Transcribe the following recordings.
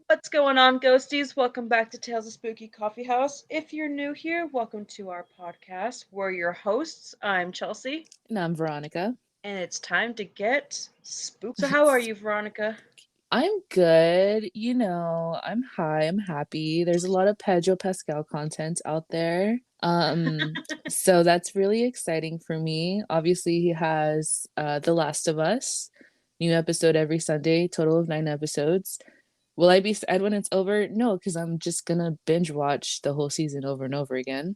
What's going on, ghosties? Welcome back to Tales of Spooky Coffee House. If you're new here, welcome to our podcast. We're your hosts. I'm Chelsea, And I'm Veronica. and it's time to get spooked. So, how are you, Veronica? I'm good. I'm high, I'm happy. There's a lot of Pedro Pascal content out there. So that's really exciting for me. Obviously, he has The Last of Us, new episode every Sunday, total of 9 episodes. Will I be sad when it's over? No, because I'm just gonna binge watch the whole season over and over again.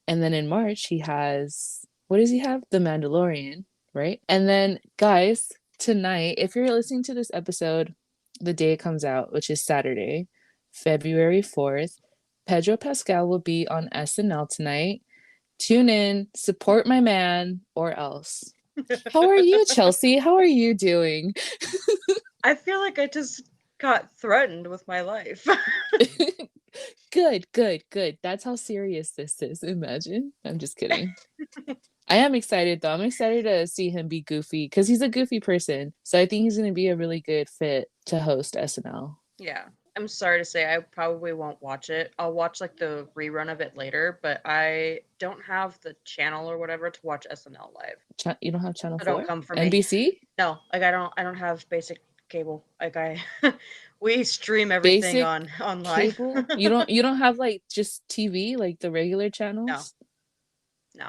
And then in March, he has, what does he have? The Mandalorian, right? And then, guys, tonight, if you're listening to this episode the day it comes out, which is Saturday, February 4th, Pedro Pascal will be on SNL tonight. Tune in, support my man, or else. How are you, Chelsea? How are you doing? I feel like I just got threatened with my life. Good, good, good. That's how serious this is. Imagine. I'm just kidding. I am excited though. I'm excited to see him be goofy because he's a goofy person. So I think he's going to be a really good fit to host SNL. Yeah. I'm sorry to say I probably won't watch it. I'll watch like the rerun of it later, but I don't have the channel or whatever to watch SNL live. You don't have Channel So don't 4? come for me. NBC? No, like I don't have basic cable. Like I we stream everything Basic on online. cable? You don't have like just TV, like the regular No. channels? No.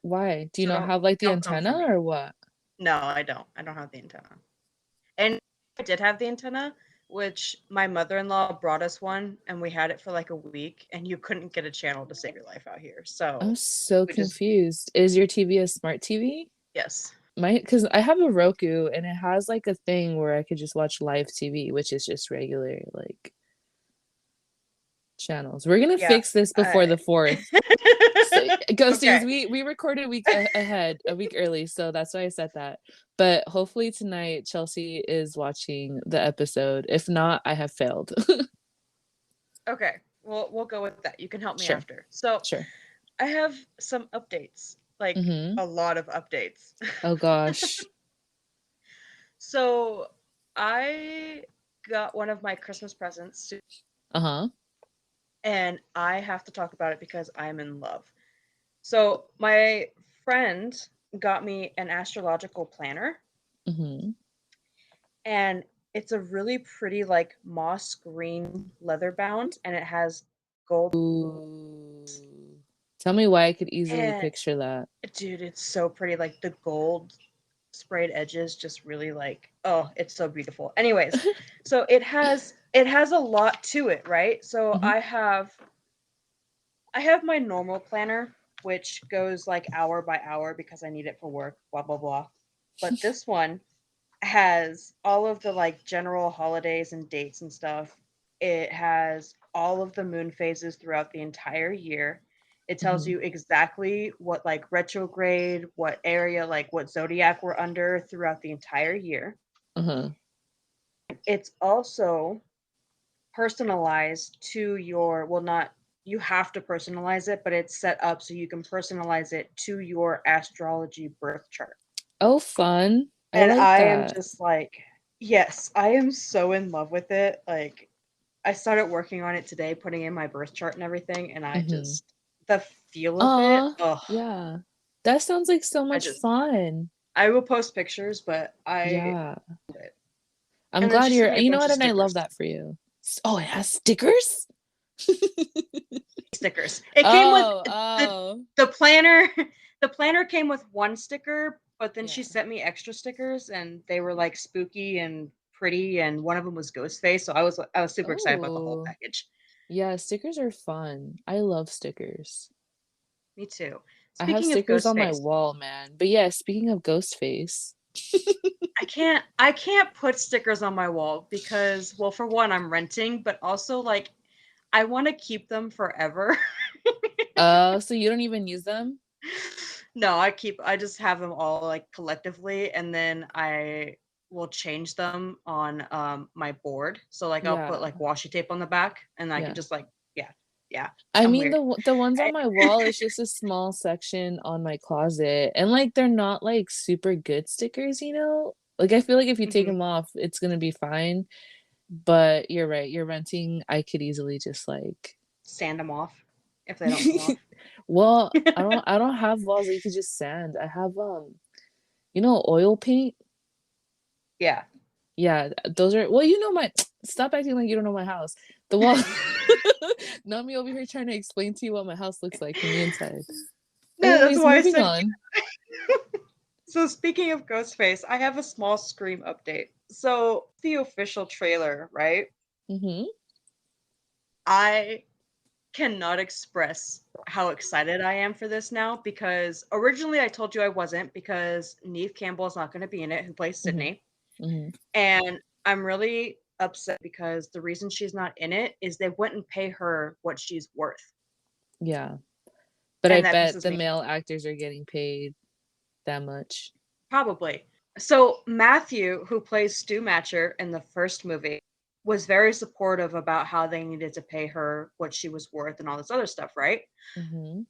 Why? Do you So not don't have like the don't come for antenna me. or what? No, I don't. I don't have the antenna. And I did have the antenna, which my mother-in-law brought us one and we had it for like a week and you couldn't get a channel to save your life out here. I'm So so we just confused. Is your TV a smart TV? yes. Because I have a Roku and it has like a thing where I could just watch live TV, which is just regular like channels. We're gonna Yeah. fix this before I the 4th. So, ghosties, okay. we recorded a week early, so that's why I said that. But hopefully tonight Chelsea is watching the episode. If not, I have failed. Okay. We'll go with that. You can help me Sure, after. So sure. I have some updates. Like Mm-hmm. a lot of updates. Oh gosh. So I got one of my Christmas presents Uh-huh. and I have to talk about it because I'm in love. So my friend got me an astrological planner Mm-hmm. and it's a really pretty like moss green leather bound and it has gold Ooh. Tell me why I could easily and picture that. dude, it's so pretty. Like the gold sprayed edges just really like oh, it's so beautiful. Anyways, so it has a lot to it, right? So Mm-hmm. I have my normal planner, which goes like hour by hour because I need it for work, blah, blah, blah. But this one has all of the like general holidays and dates and stuff. It has all of the moon phases throughout the entire year. It tells Mm-hmm. you exactly what like retrograde, what area, like what zodiac we're under throughout the entire year. Uh-huh. It's also personalized to your well not you have to personalize it, but it's set up so you can personalize it to your astrology birth chart. Oh, fun. I And like I am that. just like, yes, I am so in love with it. Like I started working on it today, putting in my birth chart and everything, and I Mm-hmm. just the feel of it, Aw, oh, yeah. That sounds like so I much just fun. I will post pictures, but I Yeah. love it. I'm And then glad she sent you're, me a you know bunch what, of and I love stickers. that for you. Oh, it has stickers? Stickers. It came with Oh, the oh. the planner. The planner came with one sticker, but then she Yeah. sent me extra stickers, and they were like spooky and pretty, and one of them was Ghostface. So I was super excited about the whole Oh, package. yeah, stickers are fun. I love stickers. Me too. I have Speaking of stickers on my Ghostface, wall, man. But yeah, speaking of Ghostface. I can't put stickers on my wall because well, for one, I'm renting, but also like I want to keep them forever. So you don't even use them? No, I just have them all like collectively and then I will change them on my board. So like I'll put Yeah, like washi tape on the back and I could yeah. just like yeah, yeah. I I'm mean weird. the ones I, on my wall is just a small section on my closet and like they're not like super good stickers, you know? Like I feel like if you take mhm. them off, it's gonna be fine. But you're right, you're renting, I could easily just like Sand them off if they don't come off. well, I don't have walls that you could just sand. I have oil paint? Yeah. Yeah, those are well, my stop acting like you don't know my house. The wall not me over here trying to explain to you what my house looks like from the inside. No, that's Anyways, why I moving said on. so speaking of Ghostface, I have a small Scream update. So the official trailer, right? Mm-hmm. I cannot express how excited I am for this now because originally I told you I wasn't because Neve Campbell is not going to be in it, who plays Mm-hmm. Sydney. Mm-hmm. And I'm really upset because the reason she's not in it is they wouldn't pay her what she's worth. Yeah. But I And that bet pisses the me male actors are getting paid that much. probably. So Matthew, who plays Stu Matcher in the first movie, was very supportive about how they needed to pay her what she was worth and all this other stuff, right? Mm-hmm.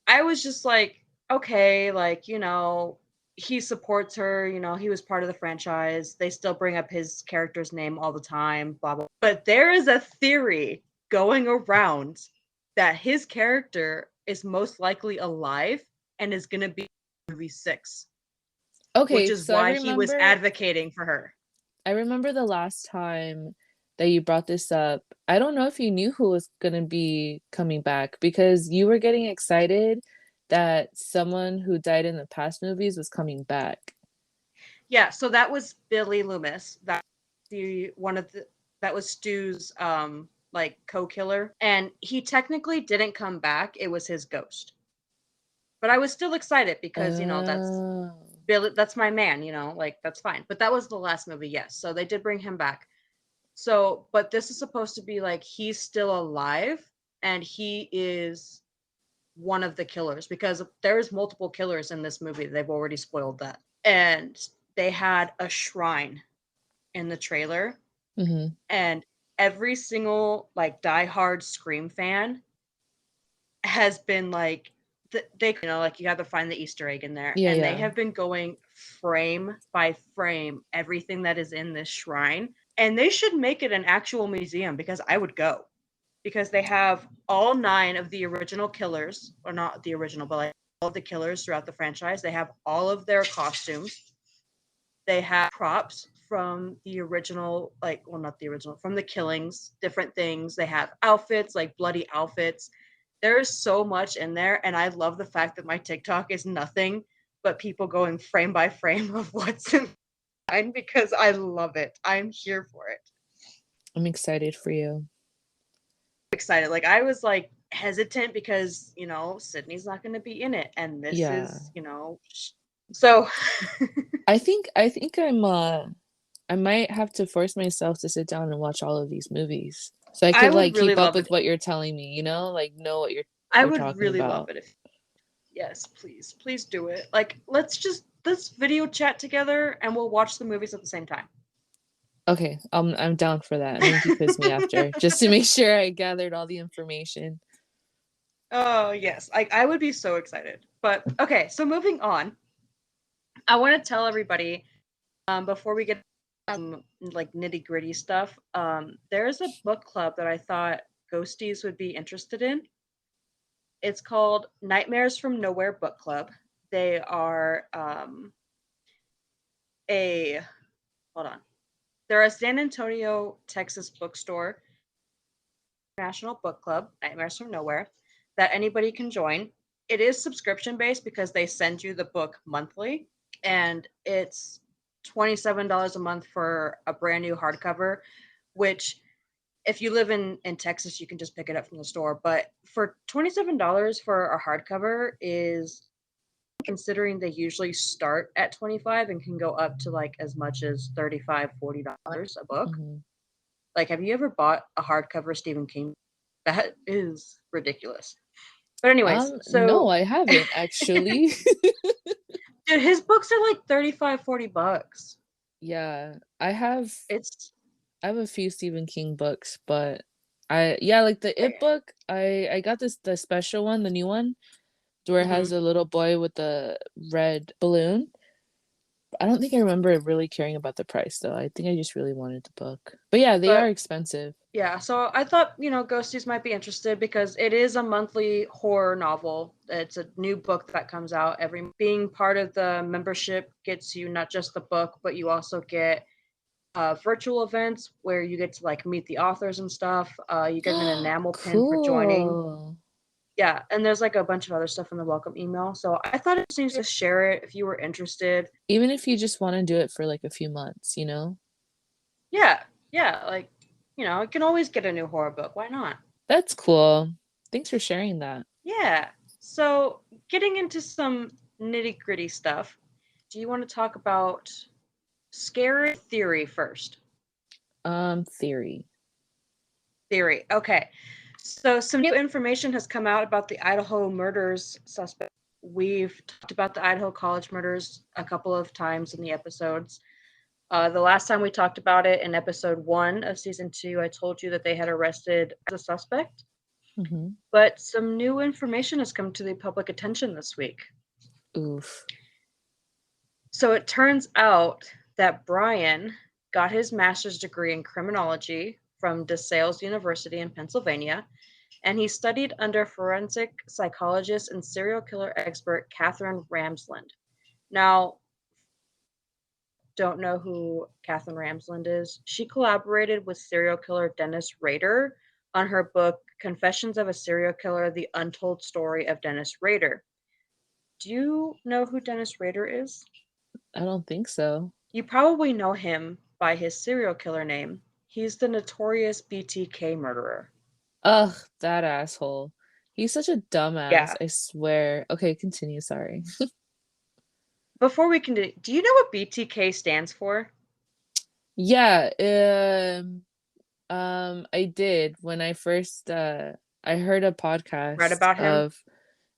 I was just like, okay, like, he supports her, he was part of the franchise. They still bring up his character's name all the time, blah, blah. But there is a theory going around that his character is most likely alive and is going to be movie 6, which Okay, is so I why he was remember advocating for her. I remember the last time that you brought this up. I don't know if you knew who was gonna be coming back because you were getting excited that someone who died in the past movies was coming back. Yeah, so that was Billy Loomis. The one of the that was Stu's like co-killer, and he technically didn't come back. It was his ghost. But I was still excited because, that's Oh. Billy, that's my man, like that's fine. But that was the last movie, yes. So they did bring him back. So, but this is supposed to be like he's still alive and he is one of the killers because there's multiple killers in this movie. They've already spoiled that. And they had a shrine in the trailer, Mm-hmm. and every single like diehard Scream fan has been like they like you have to find the Easter egg in there, Yeah, and they yeah. have been going frame by frame everything that is in this shrine, and they should make it an actual museum because I would go because they have all 9 of the original killers, or not the original, but like all of the killers throughout the franchise. They have all of their costumes. They have props from the original, like, well, not the original, from the killings, different things. They have outfits, like bloody outfits. There is so much in there, and I love the fact that my TikTok is nothing but people going frame by frame of what's in mine because I love it. I'm here for it. I'm excited for you. Excited. Like I was like hesitant because, Sydney's not going to be in it, and this Yeah. is, so I think I might have to force myself to sit down and watch all of these movies so I I could would like really keep up love it. with what you're telling me, like know what you're I you're would talking really love about. it if yes, please do it. Like let's video chat together and we'll watch the movies at the same time. Okay, I'm down for that. And then you can quiz me after, just to make sure I gathered all the information. Oh, yes. I would be so excited. But okay, so moving on. I want to tell everybody before we get like nitty-gritty stuff, there's a book club that I thought ghosties would be interested in. It's called Nightmares from Nowhere Book Club. They are a hold on. They're a San Antonio, Texas bookstore, National Book Club, Nightmares from Nowhere, that anybody can join. It is subscription based because they send you the book monthly, and it's $27 a month for a brand new hardcover, which if you live in Texas, you can just pick it up from the store. But for $27 for a hardcover is considering they usually start at 25 and can go up to like as much as 35, $40 a book. Hmm. Like, have you ever bought a hardcover Stephen King? That is ridiculous. But anyways, No, so I haven't actually. dude, his books are like 35, $40. Yeah, I have It's I have a few Stephen King books, but yeah, like the It book, I got the special one, the new one, where it has mm-hmm. a little boy with the red balloon. I don't think I remember really caring about the price though. I think I just really wanted the book. But yeah, they are But expensive. yeah, so I thought, Ghosties might be interested because it is a monthly horror novel. It's a new book that comes out every being part of the membership gets you not just the book, but you also get virtual events where you get to like meet the authors and stuff. You get an enamel pin for joining. Cool. Yeah, and there's like a bunch of other stuff in the welcome email. So I thought it seems to share it if you were interested. Even if you just want to do it for like a few months, you know? Yeah, yeah, like you can always get a new horror book. Why not? That's cool. Thanks for sharing that. Yeah. So getting into some nitty gritty stuff, do you want to talk about scary theory first? Theory. Theory. Okay. So some new information has come out about the Idaho murders suspect. We've talked about the Idaho College murders a couple of times in the episodes. The last time we talked about it in episode 1 of season 2, I told you that they had arrested the suspect. Mm-hmm. But some new information has come to the public attention this week. Oof. So it turns out that Brian got his master's degree in criminology from DeSales University in Pennsylvania, and he studied under forensic psychologist and serial killer expert Catherine Ramsland. Now, don't know who Catherine Ramsland is. She collaborated with serial killer Dennis Rader on her book Confessions of a Serial Killer: The Untold Story of Dennis Rader. Do you know who Dennis Rader is? I don't think so. You probably know him by his serial killer name. He's the notorious BTK murderer. Ugh, that asshole. He's such a dumbass, Yeah. I swear. Okay, continue, sorry. Before we can do you know what BTK stands for? Yeah, I did when I first I heard a Read podcast about him? of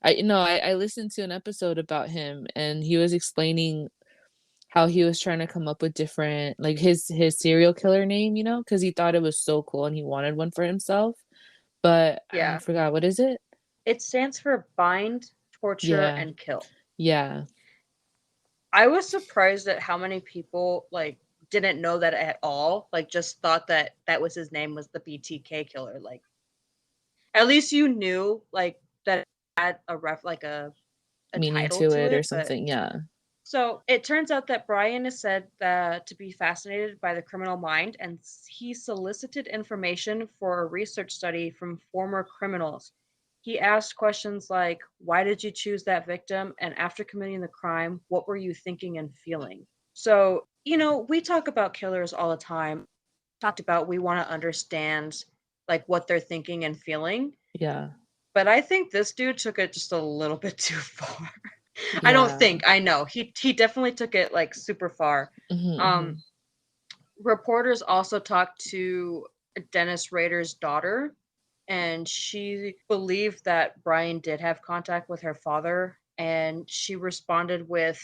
I listened to an episode about him and he was explaining how he was trying to come up with different like his serial killer name, you know, because he thought it was so cool and he wanted one for himself. But I Yeah. forgot what is it? It stands for bind, torture, Yeah, and kill. yeah. I was surprised at how many people like didn't know that at all. Like just thought that that was his name was the BTK killer. Like at least you knew like that it had a Meaning title to to it or it, but something. Yeah. so it turns out that Brian is said to be fascinated by the criminal mind, and he solicited information for a research study from former criminals. He asked questions like, "Why did you choose that victim?" And after committing the crime, what were you thinking and feeling? So, we talk about killers all the time. Talked about we want to understand like what they're thinking and feeling, Yeah. but I think this dude took it just a little bit too far. I don't Yeah. think. I know. He definitely took it like super far. Hmm, Um hmm. Reporters also talked to Dennis Rader's daughter, and she believed that Brian did have contact with her father, and she responded with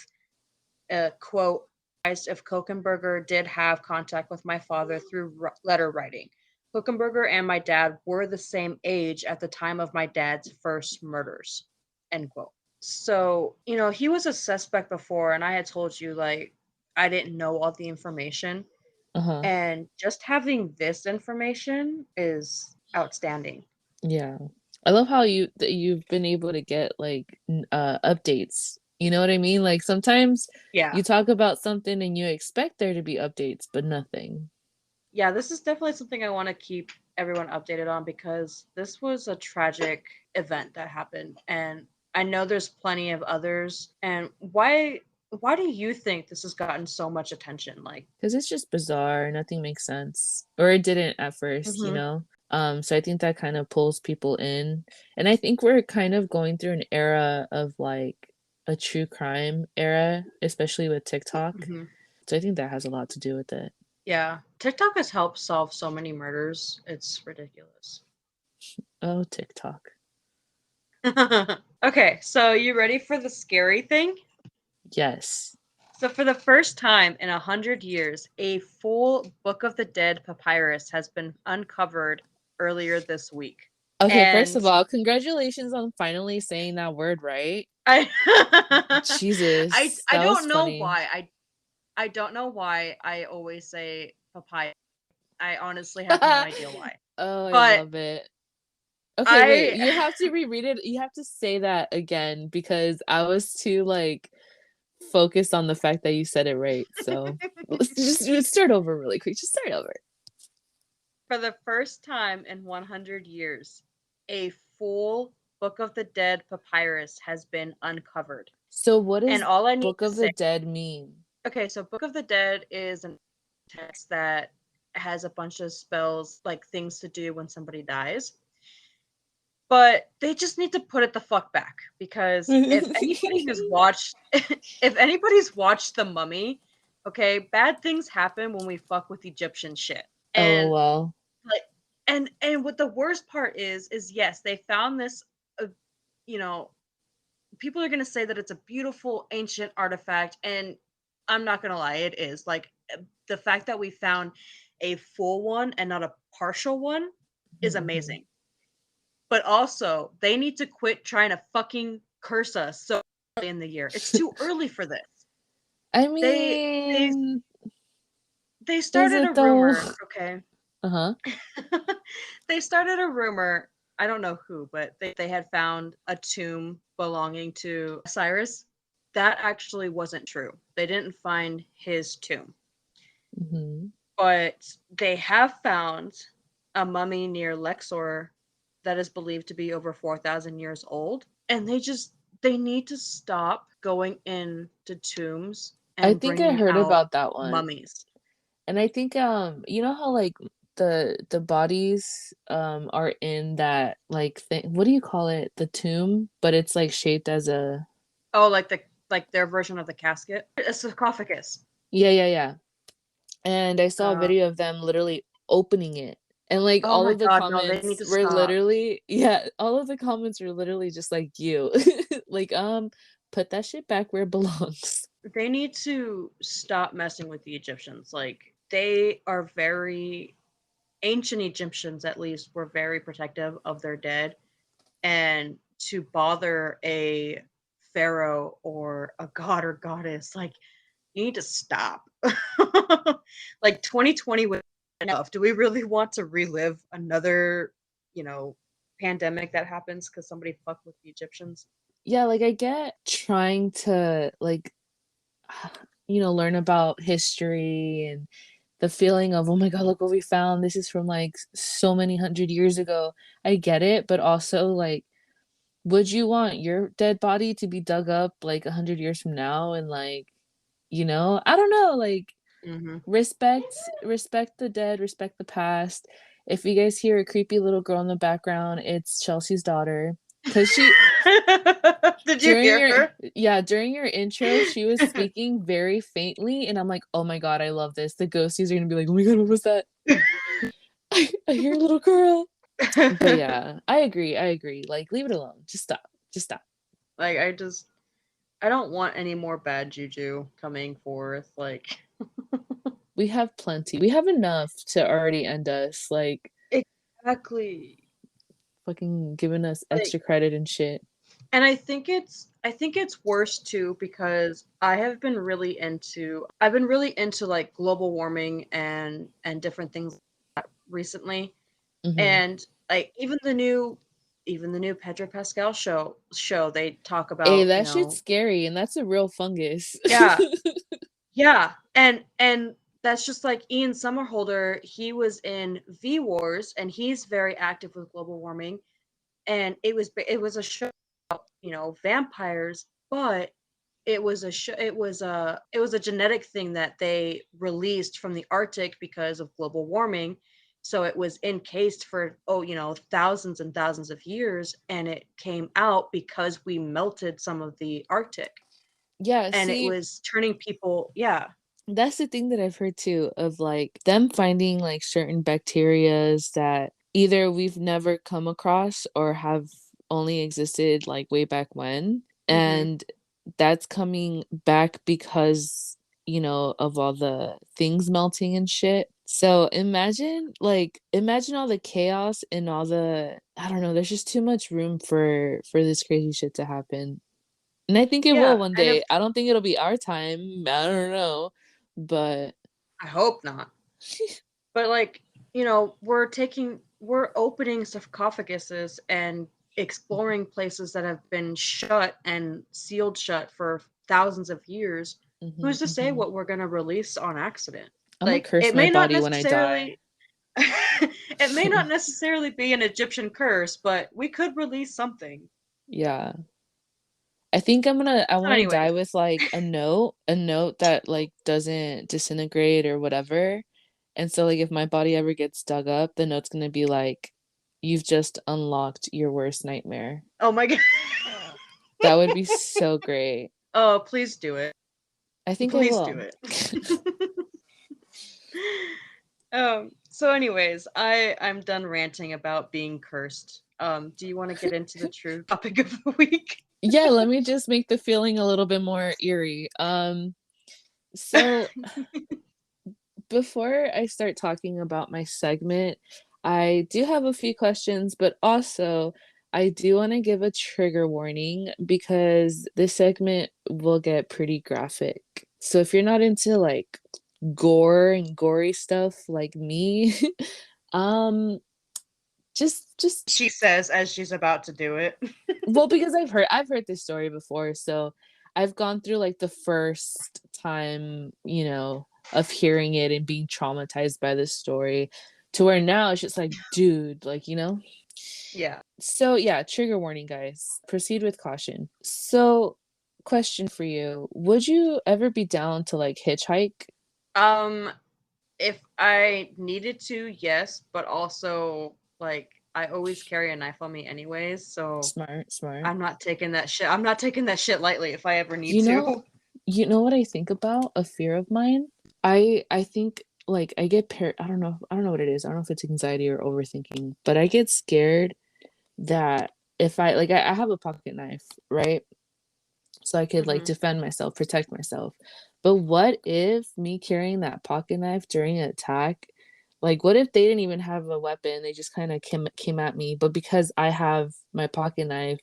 a quote, if Kokenberger did have contact with my father through letter writing. Kokenberger and my dad were the same age at the time of my dad's first murders. End quote. So, he was a suspect before, and I had told you, like, I didn't know all the information. Uh-huh. And just having this information is outstanding. Yeah. I love how you've been able to get like updates. You know what I mean? Like sometimes Yeah. you talk about something and you expect there to be updates, but nothing. Yeah, this is definitely something I want to keep everyone updated on because this was a tragic event that happened, and I know there's plenty of others. And why do you think this has gotten so much attention? Like, Because it's just bizarre, nothing makes sense. Or it didn't at first, you hmm know? So I think that kind of pulls people in. And I think we're kind of going through an era of like a true crime era, especially with TikTok. hmm So I think that has a lot to do with it. yeah, TikTok has helped solve so many murders. It's ridiculous. Oh, TikTok. Okay, so you ready for the scary thing? Yes. So, for the first time in 100 years, a full Book of the Dead papyrus has been uncovered earlier this week. Okay, first And of all, congratulations on finally saying that word right. I, I, Jesus, I that was don't know funny. why. I don't know why I always say papaya. I honestly have no idea why. Oh, I But love it. Okay, wait, I you have to reread it. You have to say that again because I was too like focused on the fact that you said it right. So let's start over really quick. Just start over. for the first time in 100 years, a full Book of the Dead papyrus has been uncovered. So what And does all I need Book to of the say, Dead mean? okay, so Book of the Dead is a text that has a bunch of spells, like things to do when somebody dies. But they just need to put it the fuck back because if anybody has watched if anybody's watched The Mummy, okay, bad things happen when we fuck with Egyptian shit. And LOL. like and what the worst part is yes, they found this uh, you know, people are going to say that it's a beautiful ancient artifact, and I'm not going to lie, it is. Like the fact that we found a full one and not a partial one is Mhm. amazing. But also, they need to quit trying to fucking curse us so early in the year. It's too early for this. I They they mean, they is started a it though? rumor, okay? Uh-huh. They started a rumor, I don't know who, but they had found a tomb belonging to Cyrus. That actually wasn't true. They didn't find his tomb, Mhm. but they have found a mummy near Luxor that is believed to be over 4,000 years old. And they need to stop going into tombs I and think I bringing heard out about that one. mummies. And I think you know how like the bodies are in that like thing, what do you call it? The tomb, but it's like shaped as a Oh, like their version of the casket, a sarcophagus. yeah, yeah, yeah. And I saw a Uh, video of them literally opening it. And like oh all my of the god, no, they need comments to were stop. literally yeah, all of the comments were literally just like you. Like put that shit back where it belongs. They need to stop messing with the Egyptians. Like they are very ancient Egyptians, at least, were very protective of their dead, and to bother a pharaoh or a god or goddess, like you need to stop. Like 2020 was enough. Do we really want to relive another, you know, pandemic that happens because somebody fucked with the Egyptians? Yeah, like I get trying to like learn about history and the feeling of, oh my God, look what we found. This is from like so many hundred years ago. I get it, but also like, would you want your dead body to be dug up like 100 years from now and like, I don't know, like Hmm. respect the dead, respect the past. If you guys hear a creepy little girl in the background, it's Chelsea's daughter. Cause she Did you during hear your her? yeah, during your intro, she was speaking very faintly, and I'm like, oh my God, I love this. The ghosties are gonna be like, oh my God, what was that? I hear a little girl. But yeah, I agree. I agree. Like, leave it alone. Just stop. Just stop. Like I don't want any more bad juju coming forth. Like We have plenty. We have enough to already end us. Like, exactly. fucking giving us Like extra credit and shit. and I think it's worse too because I've been really into like global warming and different things recently. Hmm. And like even the new Pedro Pascal show they talk Hey, about, you that shit's know, scary, and that's a real fungus. yeah. Yeah. And that's just like Ian Somerhalder, he was in V Wars and he's very active with global warming, and it was a show, you know, vampires, but it was a genetic thing that they released from the Arctic because of global warming. So it was encased for, oh, you know, thousands and thousands of years, and it came out because we melted some of the Arctic, Yeah, and it see, was turning people, yeah. that's the thing that I've heard too of like them finding like certain bacterias that either we've never come across or have only existed like way back when. Hmm. And that's coming back because, of all the things melting and shit. So imagine all the chaos and all the I don't know, there's just too much room for this crazy shit to happen. And I think it will Yeah, one and if day. I don't think it'll be our time. I don't know. but I hope not. But like, we're opening sarcophaguses and exploring places that have been shut and sealed shut for thousands of years. mhm, Who's to say mhm. what we're gonna release on accident? I'm gonna Like, curse it my may not body when I die. necessarily it may not necessarily be an Egyptian curse, but we could release something. Yeah. I think I So wanna die anyways, with, like, a note that, like, doesn't disintegrate or whatever, and so, like, if my body ever gets dug up, the note's gonna be like, "You've just unlocked your worst nightmare." oh my god. That would be so great. Oh, please do it. I think I Please do will. it. So anyways, I'm done ranting about being cursed. Do you want to get into the true topic of the week? Yeah, let me just make the feeling a little bit more eerie. So before I start talking about my segment, I do have a few questions, but also I do want to give a trigger warning because this segment will get pretty graphic. So if you're not into like gore and gory stuff like me, um just She says as she's about to do it. well, because I've heard this story before, so I've gone through like the first time, of hearing it and being traumatized by this story to where now it's just like, dude, like, Yeah. So yeah, trigger warning, guys. Proceed with caution. So, question for you. Would you ever be down to like hitchhike? Um, if I needed to, yes, but also like I always carry a knife on me anyways, so Smart, smart. I'm not taking that shit lightly if I ever need You know, to. you know what I think about a fear of mine? I think like I don't know what it is. I don't know if it's anxiety or overthinking, but I get scared that if I have a pocket knife, right? So I could like Hmm. defend myself, protect myself. But what if me carrying that pocket knife during an attack, like what if they didn't even have a weapon? They just kind of came at me, but because I have my pocket knife,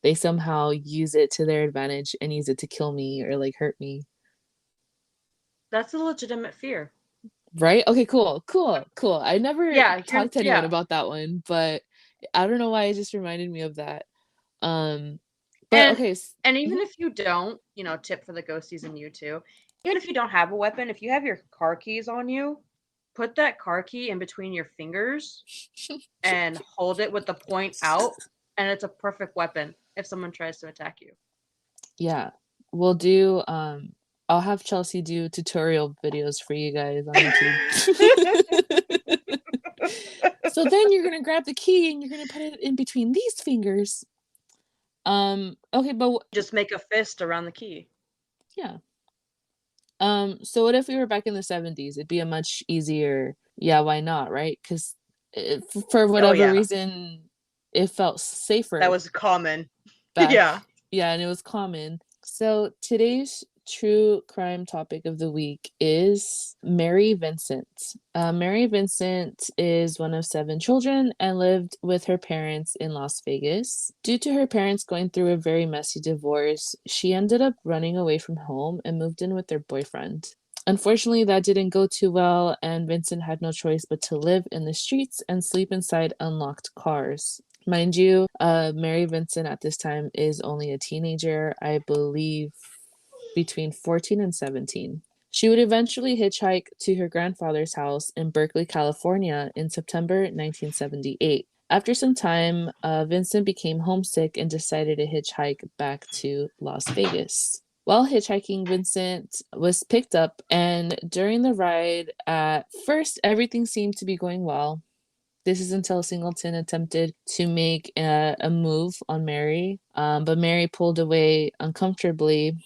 they somehow use it to their advantage and use it to kill me or like hurt me. That's a legitimate fear. Right? Okay, cool, cool, cool. I never Yeah, talked to anyone yeah. about that one, but I don't know why it just reminded me of that. Um, but And okay, and even mhm. if you don't, tip for the ghosties and you too. Even if you don't have a weapon, if you have your car keys on you, put that car key in between your fingers and hold it with the point out, and it's a perfect weapon if someone tries to attack you. Yeah, we'll do. I'll have Chelsea do tutorial videos for you guys on YouTube. So then you're gonna grab the key and you're gonna put it in between these fingers. Okay, but Just make a fist around the key. yeah. So what if we were back in the 70s? It'd be a much easier, yeah, why not, right? Because for Oh whatever yeah, reason, it felt that safer was common. back. Yeah. Yeah, and it was common. So today's true crime topic of the week is Mary Vincent. Mary Vincent is one of seven children and lived with her parents in Las Vegas. Due to her parents going through a very messy divorce, she ended up running away from home and moved in with their boyfriend. Unfortunately, that didn't go too well, and Vincent had no choice but to live in the streets and sleep inside unlocked cars. Mind you, Mary Vincent at this time is only a teenager, I believe between 14 and 17. She would eventually hitchhike to her grandfather's house in Berkeley, California in September 1978. After some time, Vincent became homesick and decided to hitchhike back to Las Vegas. While hitchhiking, Vincent was picked up, and during the ride, at first everything seemed to be going well. This is until Singleton attempted to make a move on Mary, but Mary pulled away uncomfortably.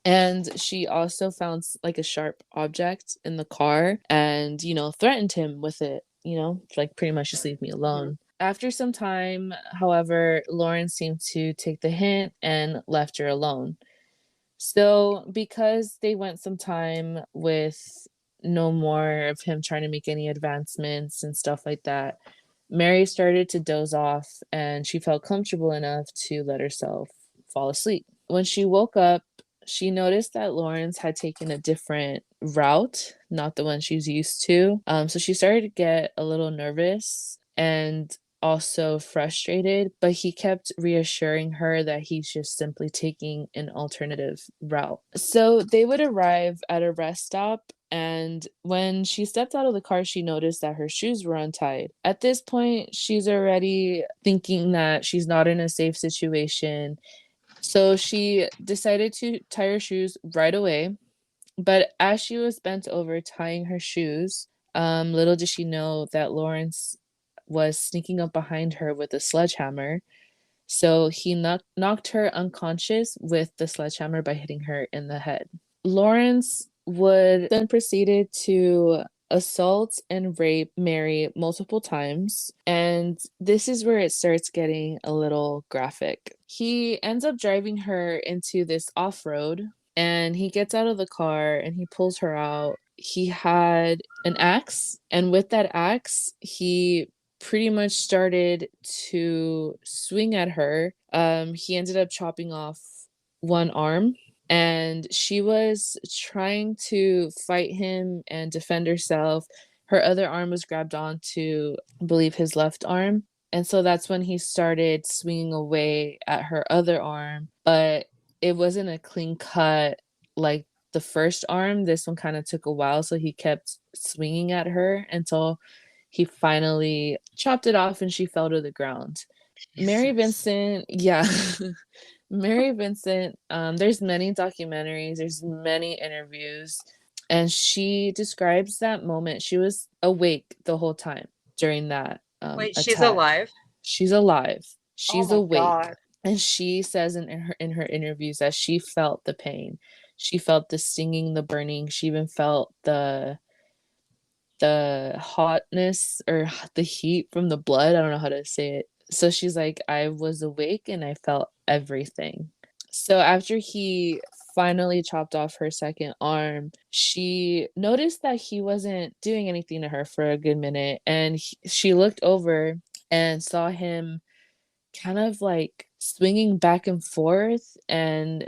And she also found like a sharp object in the car and, threatened him with it, like pretty much just leave me Hmm. alone. After some time, however, Lauren seemed to take the hint and left her alone. So, because they went some time with no more of him trying to make any advancements and stuff like that, Mary started to doze off and she felt comfortable enough to let herself fall asleep. When she woke up, she noticed that Lawrence had taken a different route, not the one she's used to. So she started to get a little nervous and also frustrated, but he kept reassuring her that he's just simply taking an alternative route. So they would arrive at a rest stop, and when she stepped out of the car, she noticed that her shoes were untied. At this point, she's already thinking that she's not in a safe situation, so she decided to tie her shoes right away. But as she was bent over tying her shoes, little did she know that Lawrence was sneaking up behind her with a sledgehammer. So he knocked her unconscious with the sledgehammer by hitting her in the head. Lawrence would then proceeded to assault and rape Mary multiple times, and this is where it starts getting a little graphic. He ends up driving her into this off-road, and he gets out of the car and he pulls her out. He had an axe, and with that axe, he pretty much started to swing at her. He ended up chopping off one arm, and she was trying to fight him and defend herself. Her other arm was grabbed onto, I believe, his left arm. And so that's when he started swinging away at her other arm, but it wasn't a clean cut like the first arm. This one kind of took a while, so he kept swinging at her until he finally chopped it off and she fell to the ground. Mary Jesus. Vincent, yeah. Mary Vincent, there's many documentaries, there's many interviews, and she describes that moment. She was awake the whole time during that Wait, she's attack. alive? She's alive. Oh She's my awake. god. And she says in her interviews that she felt the pain. She felt the stinging, the burning. She even felt the hotness or the heat from the blood. I don't know how to say it. So she's like, I was awake and I felt everything. So after he finally chopped off her second arm, she noticed that he wasn't doing anything to her for a good minute. And she looked over and saw him kind of like swinging back and forth. And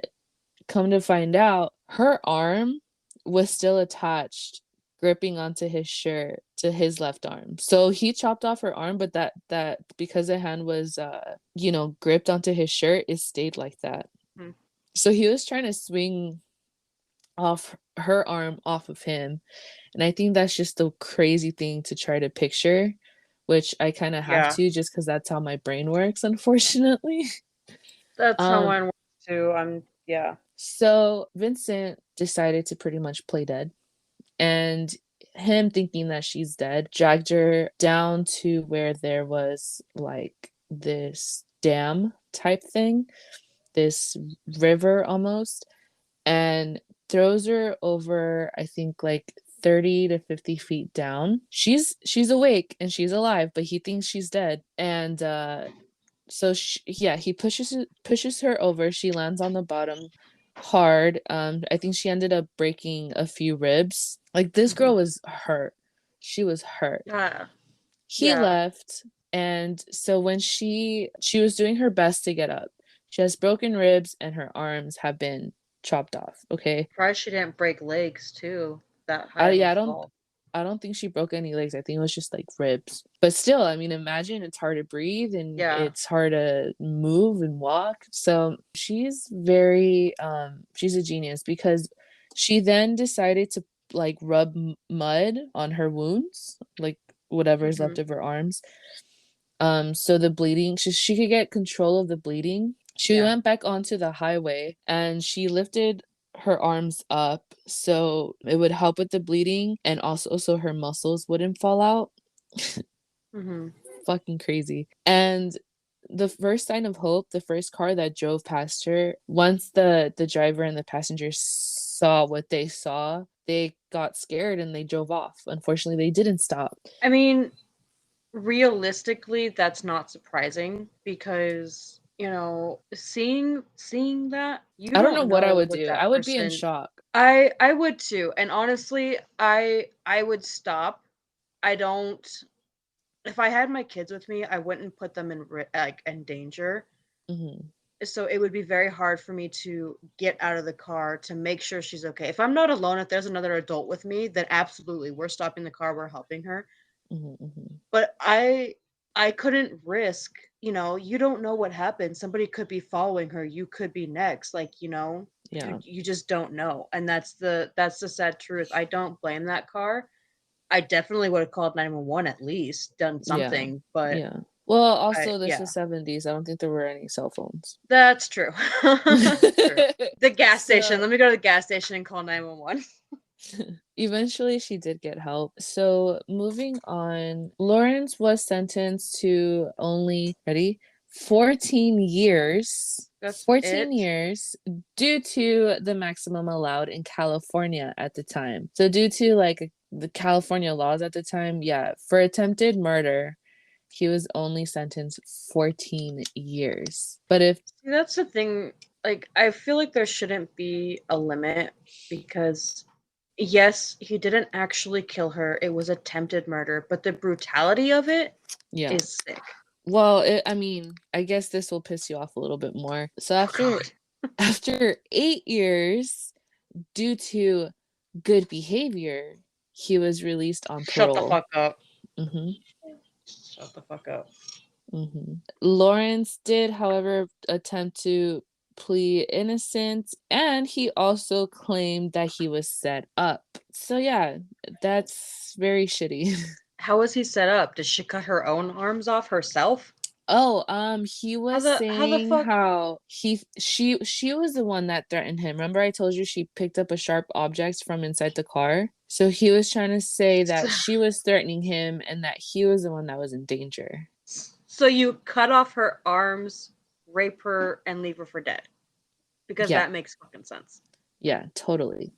come to find out, her arm was still attached, gripping onto his shirt to his left arm. So he chopped off her arm, but that because the hand was gripped onto his shirt, it stayed like that. Hmm. So he was trying to swing off her arm off of him. And I think that's just the crazy thing to try to picture, which I kind of have Yeah, to just because that's how my brain works, unfortunately. that's how Um, mine works too. Yeah. so Vincent decided to pretty much play dead. And him thinking that she's dead dragged her down to where there was like this dam type thing, this river almost, and throws her over, I think, like 30 to 50 feet down. She's awake and she's alive, but he thinks she's dead. And so yeah, he pushes her over. She lands on the bottom hard. I think she ended up breaking a few ribs. Like, this Hmm. girl was hurt. She was hurt. Yeah. He Yeah. left, and so when she was doing her best to get up. She has broken ribs and her arms have been chopped off. Okay. Surprised she didn't break legs too. That high of a Yeah, fall. I don't think she broke any legs. I think it was just like ribs. But still, I mean, imagine it's hard to breathe and Yeah. it's hard to move and walk. So she's very she's a genius because she then decided to like rub mud on her wounds, like whatever is Hmm. left of her arms. So the bleeding, she could get control of the bleeding. She Yeah. went back onto the highway and she lifted her arms up so it would help with the bleeding and also so her muscles wouldn't fall out. Hmm. Fucking crazy. And the first sign of hope, the first car that drove past her, once the driver and the passengers saw what they saw, they got scared and they drove off. Unfortunately, they didn't stop. I mean, realistically, that's not surprising because, seeing that, you I don't know don't what I know would what do. I that would be in person. shock. I would too. And honestly, I would stop. I don't If I had my kids with me, I wouldn't put them in like in danger. Mhm. So it would be very hard for me to get out of the car to make sure she's okay. If I'm not alone, if there's another adult with me, then absolutely we're stopping the car, we're helping her. Mhm, mhm. But I couldn't risk, you don't know what happened. Somebody could be following her. You could be next. Like, you Yeah, you just don't know. And that's the sad truth. I don't blame that car. I definitely would have called 911 at least, done yeah, something, but yeah. Well, also, this yeah. is 70s. I don't think there were any cell phones. That's true. That's true. The gas station. So Let me go to the gas station and call 911. eventually, she did get help. So, moving on, Lawrence was sentenced to only, ready? 14 years. That's 14 it. years due to the maximum allowed in California at the time. So, due to like the California laws at the time, yeah, for attempted murder, he was only sentenced 14 years. But if, See, that's the thing. Like, I feel like there shouldn't be a limit because, yes, he didn't actually kill her. It was attempted murder, but the brutality of it yeah, is sick. well, I mean, I guess this will piss you off a little bit more. So Oh, after God. after 8 years due to good behavior, he was released on Shut the parole. fuck up. Mhm. Shut the fuck up. Mhm. Lawrence did, however, attempt to plead innocent, and he also claimed that he was set up. So yeah, that's very shitty. How was he set up? Did she cut her own arms off herself? Oh, he How was the saying fuck? how she was the one that threatened him. Remember I told you she picked up a sharp object from inside the car? So he was trying to say that she was threatening him and that he was the one that was in danger. So you cut off her arms, rape her, and leave her for dead. Because Yeah, that makes fucking sense. yeah, totally.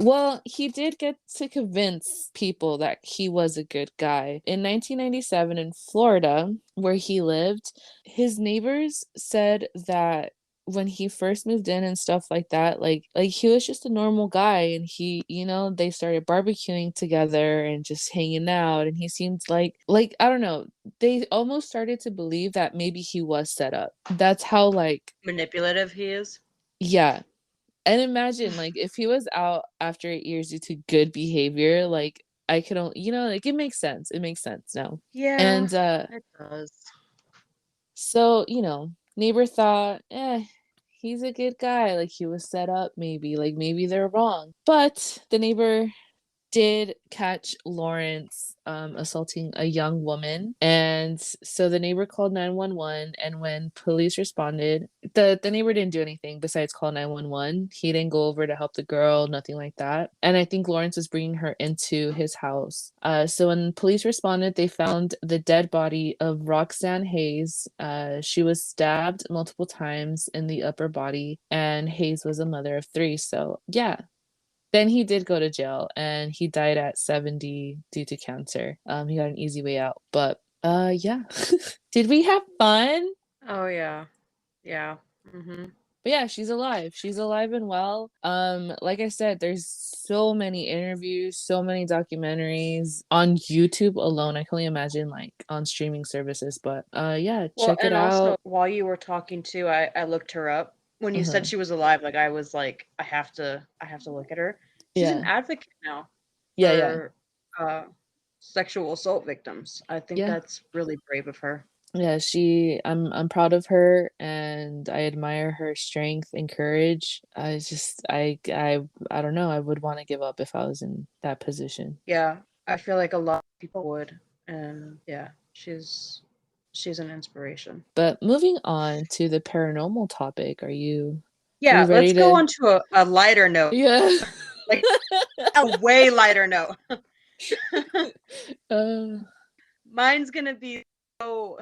Well, he did get to convince people that he was a good guy. In 1997 in Florida, where he lived, his neighbors said that when he first moved in and stuff like that, like he was just a normal guy and he, they started barbecuing together and just hanging out and he seemed like I don't know, they almost started to believe that maybe he was set up. That's how like Manipulative he is. yeah, and imagine, like, if he was out after 8 years due to good behavior, like, I could only like, it makes sense. It makes sense now. Yeah, And, it does. so, neighbor thought, he's a good guy. Like, he was set up maybe. Like, maybe they're wrong. But the neighbor did catch Lawrence assaulting a young woman. And so the neighbor called 911. And when police responded, the neighbor didn't do anything besides call 911. He didn't go over to help the girl, nothing like that. And I think Lawrence was bringing her into his house. So when police responded, they found the dead body of Roxanne Hayes. She was stabbed multiple times in the upper body, and Hayes was a mother of three. So, yeah, then he did go to jail and he died at 70 due to cancer. He got an easy way out. But yeah. Did we have fun? Oh yeah. Yeah. Mhm. But yeah, she's alive. She's alive and well. Like I said, there's so many interviews, so many documentaries on YouTube alone. I can only imagine like on streaming services. But yeah, Well, check it and also out. while you were talking too, I looked her up. When you said Uh-huh. she was alive, like I was like, I have to look at her. She's an Yeah. advocate now Yeah, yeah. for uh sexual assault victims. I think Yeah. that's really brave of her. Yeah, I'm proud of her and I admire her strength and courage. I just I don't know, I would want to give up if I was in that position. Yeah, I feel like a lot of people would. And yeah, she's an inspiration. But moving on to the paranormal topic, are Yeah, you let's ready go to on to a lighter note. Yeah. Like a way lighter note. uh, Mine's gonna be so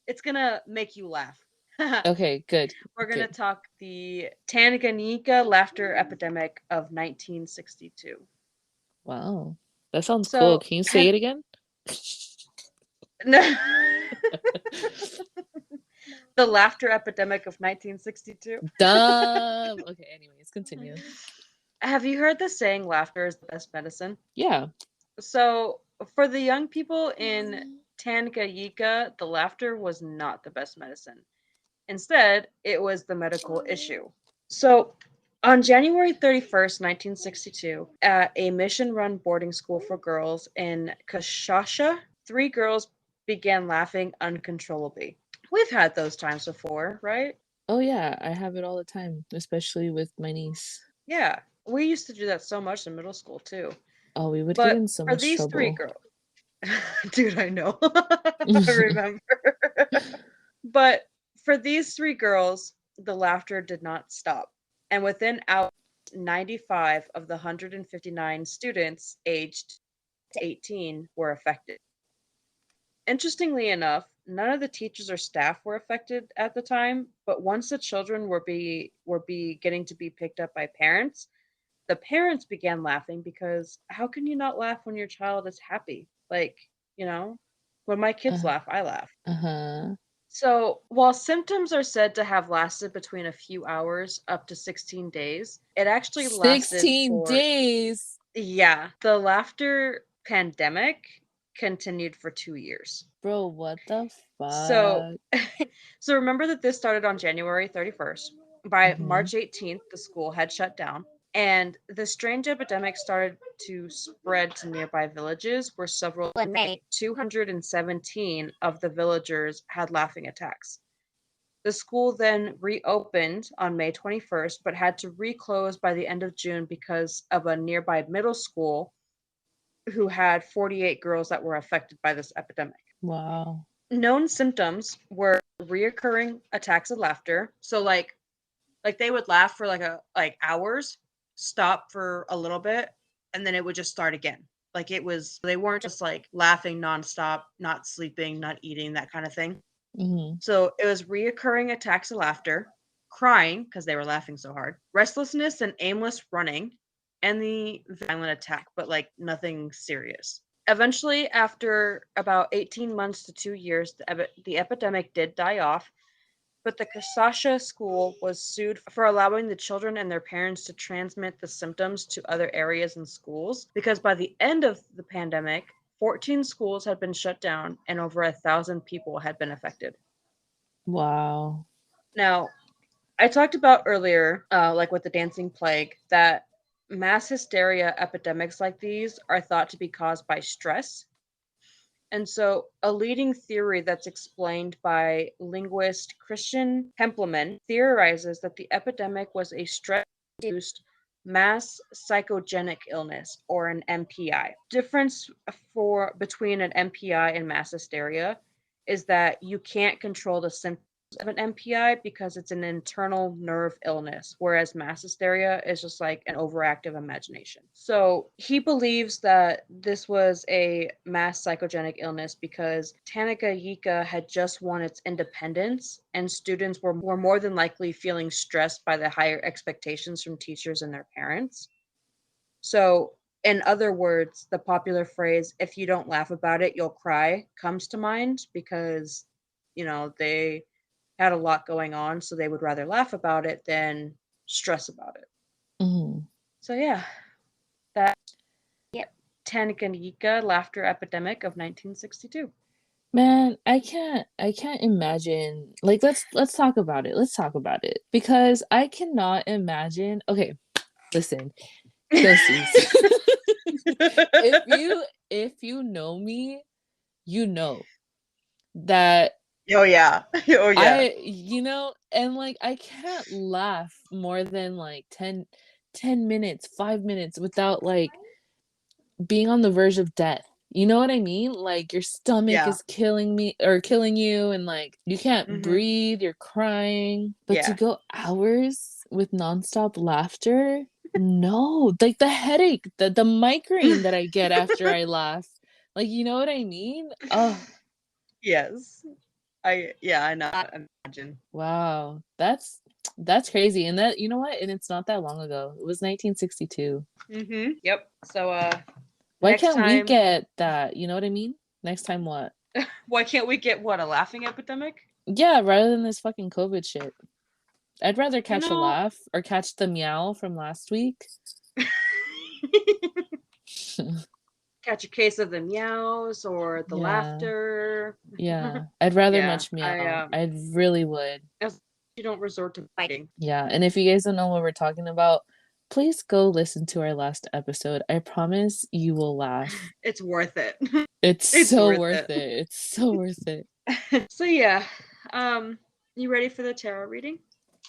it's gonna make you laugh. okay, good. We're gonna Good. talk the Tanganyika Laughter Epidemic of 1962. Wow. That sounds cool. So, Can you say have it again? no, the Laughter Epidemic of 1962. Dumb. Okay, anyways, continue. Have you heard the saying laughter is the best medicine? Yeah. So, for the young people in Tanganyika, the laughter was not the best medicine. Instead, it was the medical issue. So, on January 31st, 1962, at a mission run boarding school for girls in Kashasha, three girls began laughing uncontrollably. We've had those times before, right? Oh yeah, I have it all the time, especially with my niece. Yeah, we used to do that so much in middle school too. Oh, we would get But in so for much these three trouble. girls, dude, I know. I remember. But for these three girls, the laughter did not stop. And within hours, 95 of the 159 students aged to 18 were affected. Interestingly enough, none of the teachers or staff were affected at the time, but once the children were getting to be picked up by parents, the parents began laughing because how can you not laugh when your child is happy? Like, you know, when my kids Uh, laugh, I laugh. uh-huh. So, while symptoms are said to have lasted between a few hours up to 16 days, it actually lasted 16 for, days. yeah, the laughter pandemic continued for 2 years. Bro, what the So, fuck? so remember that this started on January 31st. By Mhm. March 18th, the school had shut down, and the strange epidemic started to spread to nearby villages where several in May, 217 of the villagers had laughing attacks. The school then reopened on May 21st, but had to reclose by the end of June because of a nearby middle school who had 48 girls that were affected by this epidemic. Wow. Known symptoms were reoccurring attacks of laughter. So like they would laugh for like hours, stop for a little bit, and then it would just start again. Like it was they weren't just like laughing nonstop, not sleeping, not eating, that kind of thing. Mhm. So it was reoccurring attacks of laughter, crying because they were laughing so hard, restlessness and aimless running, and the violent attack, but like nothing serious. Eventually, after about 18 months to 2 years, the epidemic did die off, but the Kasasha school was sued for allowing the children and their parents to transmit the symptoms to other areas and schools because by the end of the pandemic, 14 schools had been shut down and over 1,000 people had been affected. Wow. Now, I talked about earlier, like with the dancing plague, that mass hysteria epidemics like these are thought to be caused by stress. And so, a leading theory that's explained by linguist Christian Hempleman theorizes that the epidemic was a stress induced mass psychogenic illness, or an MPI. Difference for between an MPI and mass hysteria is that you can't control the symptoms of an MPI because it's an internal nerve illness, whereas mass hysteria is just like an overactive imagination. So he believes that this was a mass psychogenic illness because Tanganyika had just won its independence, and students were more than likely feeling stressed by the higher expectations from teachers and their parents. So, in other words, the popular phrase, if you don't laugh about it, you'll cry, comes to mind because, they had a lot going on, so they would rather laugh about it than stress about it. Mhm. So, yeah, that yep. Tanganyika Laughter Epidemic of 1962. Man, I can't imagine. Like let's talk about it. Let's talk about it because I cannot imagine. Okay, listen. Ghosties. if you if you know me, you know that Oh yeah. Oh yeah. and like I can't laugh more than like 10 minutes, 5 minutes without like being on the verge of death. You know what I mean? Like your stomach Yeah. is killing me or killing you and like you can't Mhm. breathe, you're crying. But to Yeah. go hours with nonstop laughter? No, like the headache, the migraine that I get after I laugh. Like, you know what I mean? Oh, Yes. I know. Imagine. wow. That's crazy. And that, you know what? And it's not that long ago. It was 1962. Mhm. Yep. So Why next can't we time, get that? You know what I mean? Next time what? why can't we get what, a laughing epidemic? Yeah, rather than this fucking COVID shit. I'd rather You catch a know, laugh or catch the meow from last week. catch a case of the meows or the Yeah. laughter. Yeah. I'd rather Yeah, much meow. I really would. as you don't resort to biting. Yeah. And if you guys don't know what we're talking about, please go listen to our last episode. I promise you will laugh. It's worth it. It's It's so worth worth it. it. It's so worth it. So yeah, you ready for the tarot reading?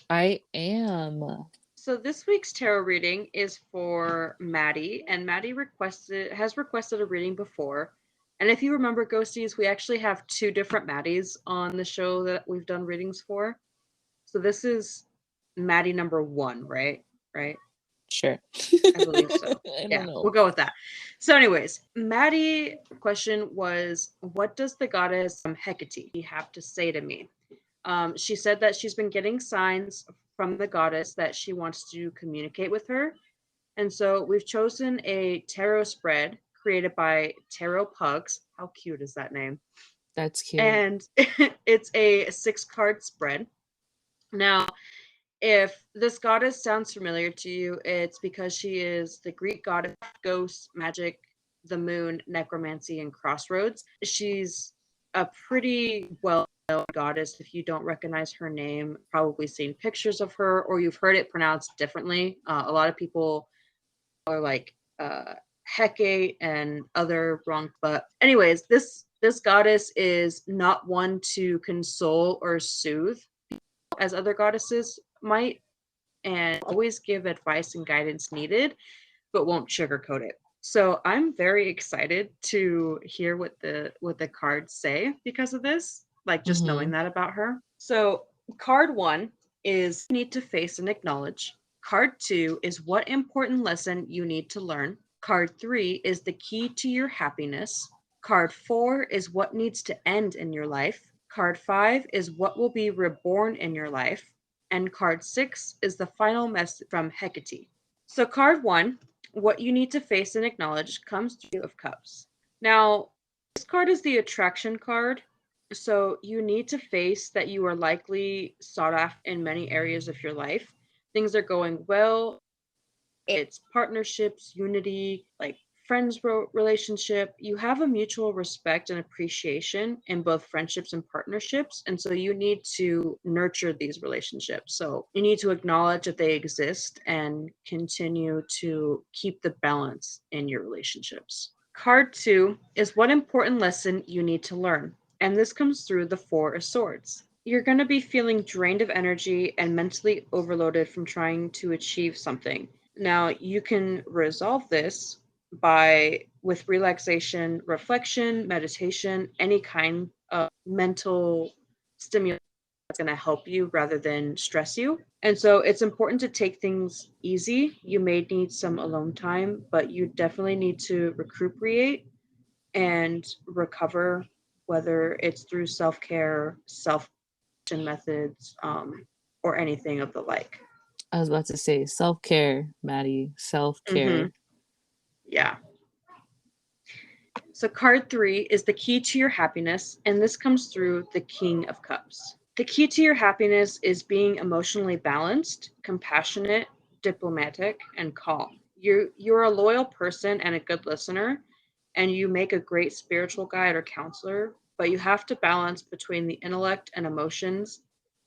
I am. So this week's tarot reading is for Maddie, and Maddie requested a reading before. And if you remember, Ghosties, we actually have two different Maddies on the show that we've done readings for. So this is Maddie number one, right? Right? Sure. I believe so. I don't Yeah, know. we'll go with that. So, anyways, Maddie question was, what does the goddess Hecate have to say to me? She said that she's been getting signs from the goddess that she wants to communicate with her. And so we've chosen a tarot spread created by Tarot Pugs. How cute is that name? That's cute. And it's a 6 card spread. Now, if this goddess sounds familiar to you, it's because she is the Greek goddess of ghosts, magic, the moon, necromancy, and crossroads. She's a pretty well known goddess. If you don't recognize her name, probably seen pictures of her or you've heard it pronounced differently. A lot of people are like Hecate and other wrong. But anyways, this goddess is not one to console or soothe as other goddesses might, and always give advice and guidance needed, but won't sugarcoat it. So I'm very excited to hear what the cards say because of this, like just knowing Mm-hmm. that about her. So card 1 is need to face and acknowledge. Card 2 is what important lesson you need to learn. Card 3 is the key to your happiness. Card 4 is what needs to end in your life. Card 5 is what will be reborn in your life. And card 6 is the final message from Hecate. So, card 1, what you need to face and acknowledge, comes through of cups. Now, this card is the attraction card. So, you need to face that you are likely sought after in many areas of your life. Things are going well, it's partnerships, unity, like friends relationship. You have a mutual respect and appreciation in both friendships and partnerships, and so you need to nurture these relationships. So you need to acknowledge that they exist and continue to keep the balance in your relationships. Card 2 is what important lesson you need to learn, and this comes through the 4 of Swords. You're going to be feeling drained of energy and mentally overloaded from trying to achieve something. Now, you can resolve this by with relaxation, reflection, meditation, any kind of mental stimulation that's going to help you rather than stress you. And so it's important to take things easy. You may need some alone time, but you definitely need to recuperate and recover, whether it's through self care, self methods, or anything of the like. I was about to say self-care, Maddie. Mm-hmm. Self-care. Yeah. So, card 3 is the key to your happiness, and this comes through the King of Cups. The key to your happiness is being emotionally balanced, compassionate, diplomatic, and calm. You're a loyal person and a good listener, and you make a great spiritual guide or counselor, but you have to balance between the intellect and emotions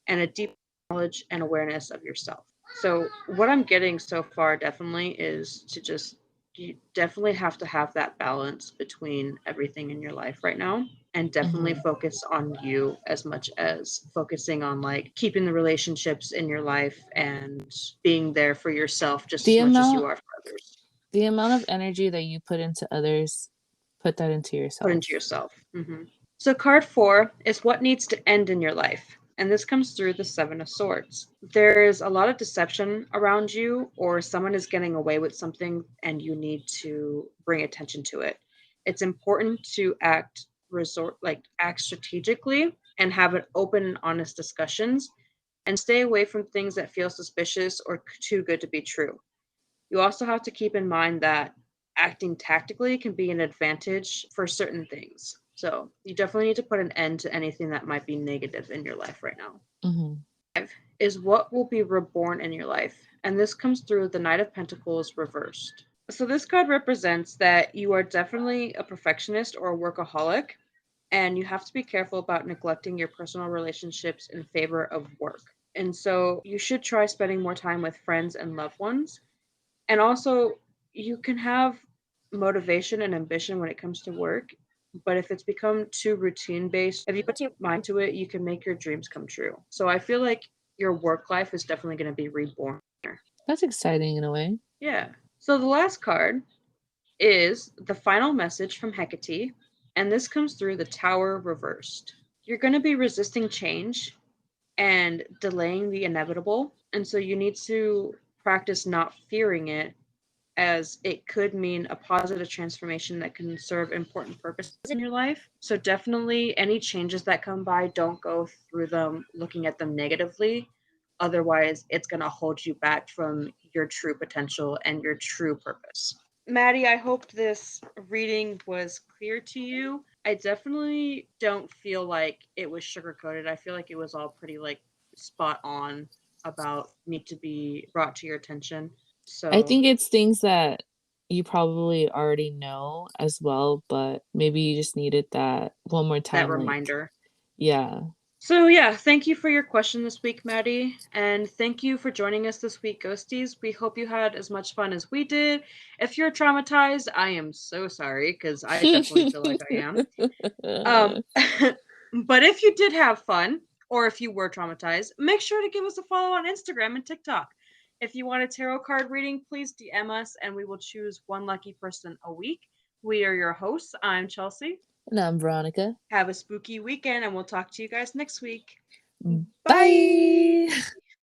and a deep knowledge and awareness of yourself. So, what I'm getting so far definitely is to just you definitely have to have that balance between everything in your life right now and definitely Mm-hmm. focus on you as much as focusing on like keeping the relationships in your life and being there for yourself just The as much as you amount are for others. the amount of energy that you put into others, put that into Put into yourself. yourself. So, card 4 is what needs to end in your life. And this comes through the 7 of Swords. There's a lot of deception around you, or someone is getting away with something, and you need to bring attention to it. It's important to act strategically and have an open and honest discussions and stay away from things that feel suspicious or too good to be true. You also have to keep in mind that acting tactically can be an advantage for certain things. So you definitely need to put an end to anything that might be negative in your life right now. Mm-hmm. Is what will be reborn in your life. And this comes through the Knight of Pentacles reversed. So this card represents that you are definitely a perfectionist or a workaholic, and you have to be careful about neglecting your personal relationships in favor of work. And so you should try spending more time with friends and loved ones. And also, you can have motivation and ambition when it comes to work, but if it's become too routine based, if you put your mind to it, you can make your dreams come true. So I feel like your work life is definitely going to be reborn. That's exciting in a way. Yeah. So the last card is the final message from Hecate, and this comes through the Tower reversed. You're going to be resisting change and delaying the inevitable, and so you need to practice not fearing it, as it could mean a positive transformation that can serve important purposes in your life. So definitely any changes that come by, don't go through them looking at them negatively. Otherwise, it's going to hold you back from your true potential and your true purpose. Maddie, I hope this reading was clear to you. I definitely don't feel like it was sugar coated. I feel like it was all pretty like spot on about need to be brought to your attention. I So think it's things that you probably already know as well, but maybe you just needed that one more that time, like, reminder. yeah. So yeah, thank you for your question this week, Maddie, and thank you for joining us this week, Ghosties. We hope you had as much fun as we did. If you're traumatized, I am so sorry because I definitely feel like I am. Um, but if you did have fun, or if you were traumatized, make sure to give us a follow on Instagram and TikTok. If you want a tarot card reading, please DM us and we will choose one lucky person a week. We are your hosts. I'm Chelsea. And I'm Veronica. Have a spooky weekend, and we'll talk to you guys next week. Bye. Bye.